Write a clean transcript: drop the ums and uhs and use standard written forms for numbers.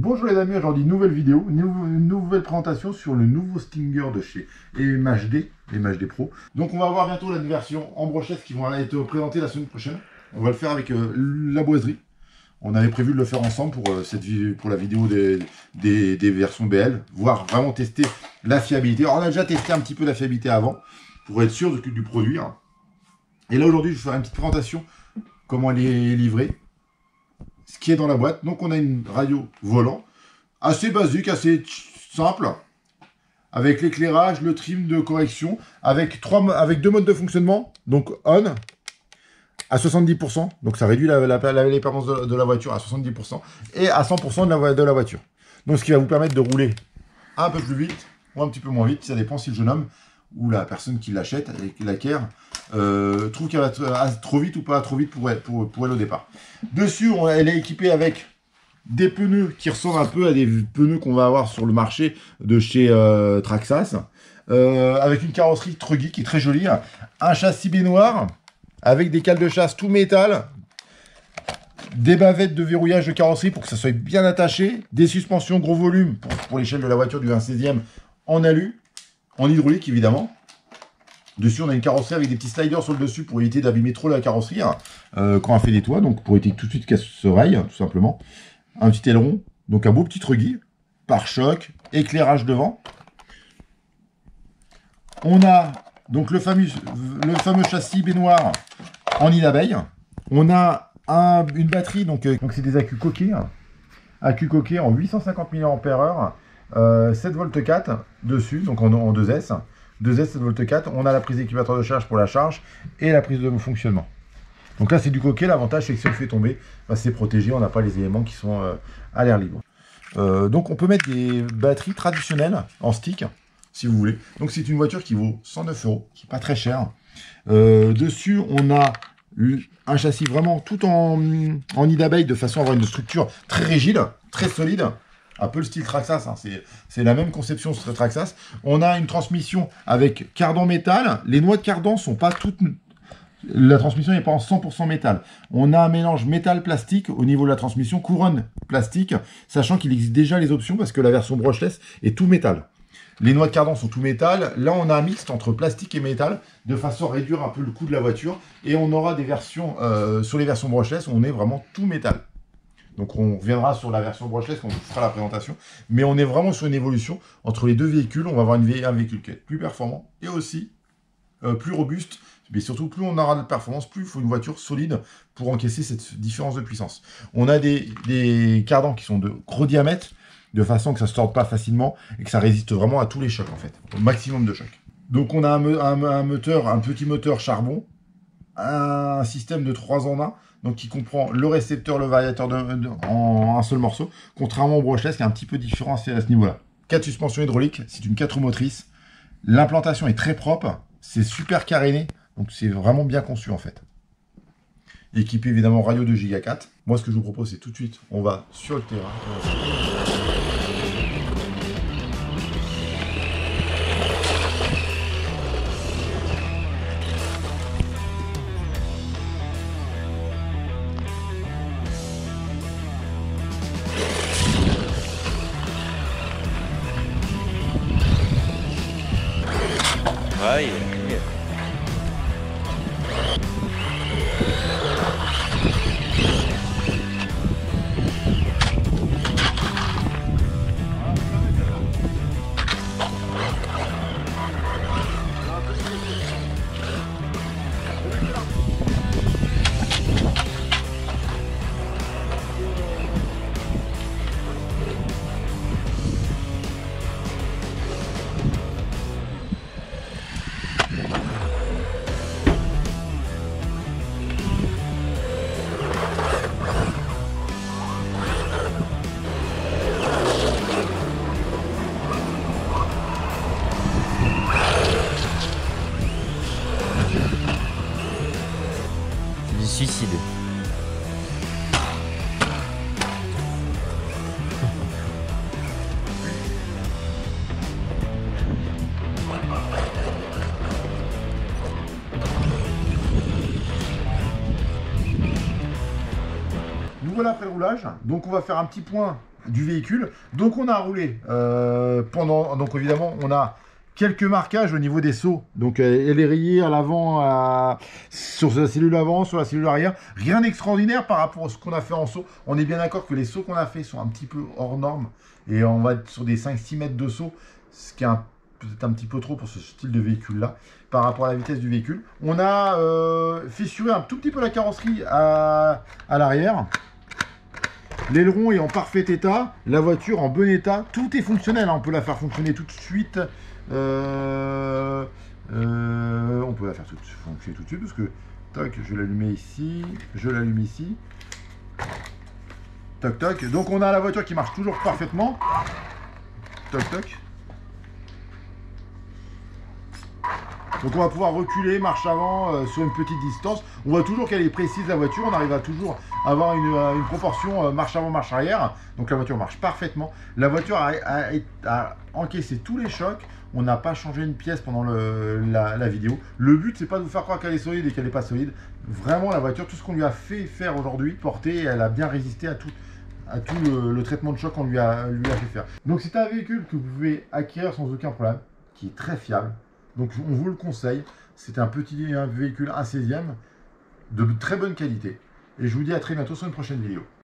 Bonjour les amis, aujourd'hui nouvelle vidéo, nouvelle présentation sur le nouveau Stinger de chez MHD Pro. Donc on va voir bientôt la version en brochette qui vont être présentées la semaine prochaine. On va le faire avec la boiserie. On avait prévu de le faire ensemble pour la vidéo des versions BL, voire vraiment tester la fiabilité. Alors on a déjà testé un petit peu la fiabilité avant, pour être sûr du produit. Et là aujourd'hui je vais faire une petite présentation, comment elle est livrée. Ce qui est dans la boîte. Donc on a une radio volant assez basique, assez simple, avec l'éclairage, le trim de correction, avec deux modes de fonctionnement. Donc on à 70%, donc ça réduit les performances de la voiture à 70%, et à 100% de la voiture. Donc ce qui va vous permettre de rouler un peu plus vite ou un petit peu moins vite, ça dépend si le jeune homme ou la personne qui l'achète et qui l'acquiert trouve qu'elle va trop vite ou pas trop vite pour elle au départ. Dessus, elle est équipée avec des pneus qui ressemblent un peu à des pneus qu'on va avoir sur le marché de chez Traxxas, avec une carrosserie Truggy qui est très jolie, un châssis baignoire avec des cales de chasse tout métal, des bavettes de verrouillage de carrosserie pour que ça soit bien attaché, des suspensions gros volume pour l'échelle de la voiture du 1/16e en alu, en hydraulique évidemment. Dessus, on a une carrosserie avec des petits sliders sur le dessus pour éviter d'abîmer trop la carrosserie quand on fait des toits, donc pour éviter que tout de suite qu'elle se raille, tout simplement. Un petit aileron, donc un beau petit truggy, pare-choc, éclairage devant. On a donc le fameux châssis baignoire en nid d'abeille. On a une batterie, donc c'est des accus coquets en 850 mAh, 7 v 4 dessus, donc en 2S. 2S 7 v 4, on a la prise d'équilibrateur de charge pour la charge et la prise de fonctionnement. Donc là c'est du coquet, l'avantage c'est que si on le fait tomber, c'est protégé, on n'a pas les éléments qui sont à l'air libre. Donc on peut mettre des batteries traditionnelles en stick, si vous voulez. Donc c'est une voiture qui vaut 109 €, qui n'est pas très cher. Dessus on a un châssis vraiment tout en nid d'abeille, de façon à avoir une structure très rigide, très solide. Un peu le style Traxxas, c'est la même conception sur Traxxas. On a une transmission avec cardan métal. Les noix de cardan sont pas toutes... La transmission n'est pas en 100% métal. On a un mélange métal-plastique au niveau de la transmission, couronne plastique, sachant qu'il existe déjà les options parce que la version brushless est tout métal. Les noix de cardan sont tout métal. Là, on a un mixte entre plastique et métal, de façon à réduire un peu le coût de la voiture. Et on aura des versions, sur les versions brushless, où on est vraiment tout métal. Donc on reviendra sur la version brushless quand on fera la présentation. Mais on est vraiment sur une évolution entre les deux véhicules. On va avoir un véhicule qui est plus performant et aussi plus robuste. Mais surtout, plus on aura de performance, plus il faut une voiture solide pour encaisser cette différence de puissance. On a des cardans qui sont de gros diamètre, de façon que ça ne se torde pas facilement et que ça résiste vraiment à tous les chocs en fait, au maximum de chocs. Donc on a un petit moteur charbon, un système de 3 en 1, donc qui comprend le récepteur, le variateur en un seul morceau, contrairement au brushless qui est un petit peu différent à ce niveau-là. 4 suspensions hydrauliques, c'est une 4 roues motrices. L'implantation est très propre, c'est super caréné, donc c'est vraiment bien conçu en fait. Équipé évidemment radio 2 Go 4. Moi ce que je vous propose c'est tout de suite, on va sur le terrain. Aïe. Suicide. Nous voilà après le roulage. Donc on va faire un petit point du véhicule. Donc on a roulé pendant... Donc évidemment, on a quelques marquages au niveau des sauts. Donc elle est rayée à l'avant, sur la cellule avant, sur la cellule arrière. Rien d'extraordinaire par rapport à ce qu'on a fait en saut. On est bien d'accord que les sauts qu'on a fait sont un petit peu hors norme. Et on va être sur des 5-6 mètres de saut, ce qui est peut-être un petit peu trop pour ce style de véhicule-là, par rapport à la vitesse du véhicule. On a fissuré un tout petit peu la carrosserie à l'arrière. L'aileron est en parfait état, la voiture en bon état, tout est fonctionnel, hein. On peut la faire fonctionner tout de suite. On peut la faire fonctionner tout de suite parce que, tac, je vais l'allumer ici, je l'allume ici. Toc toc. Donc on a la voiture qui marche toujours parfaitement. Toc toc. Donc on va pouvoir reculer, marche avant sur une petite distance. On voit toujours qu'elle est précise la voiture. On arrive à toujours avoir une proportion marche avant, marche arrière. Donc la voiture marche parfaitement. La voiture a encaissé tous les chocs. On n'a pas changé une pièce pendant la vidéo. Le but, c'est pas de vous faire croire qu'elle est solide et qu'elle n'est pas solide. Vraiment, la voiture, tout ce qu'on lui a fait faire aujourd'hui, porter, elle a bien résisté à tout le traitement de choc qu'on lui a fait faire. Donc c'est un véhicule que vous pouvez acquérir sans aucun problème, qui est très fiable. Donc on vous le conseille. C'est un véhicule 1/16e de très bonne qualité. Et je vous dis à très bientôt sur une prochaine vidéo.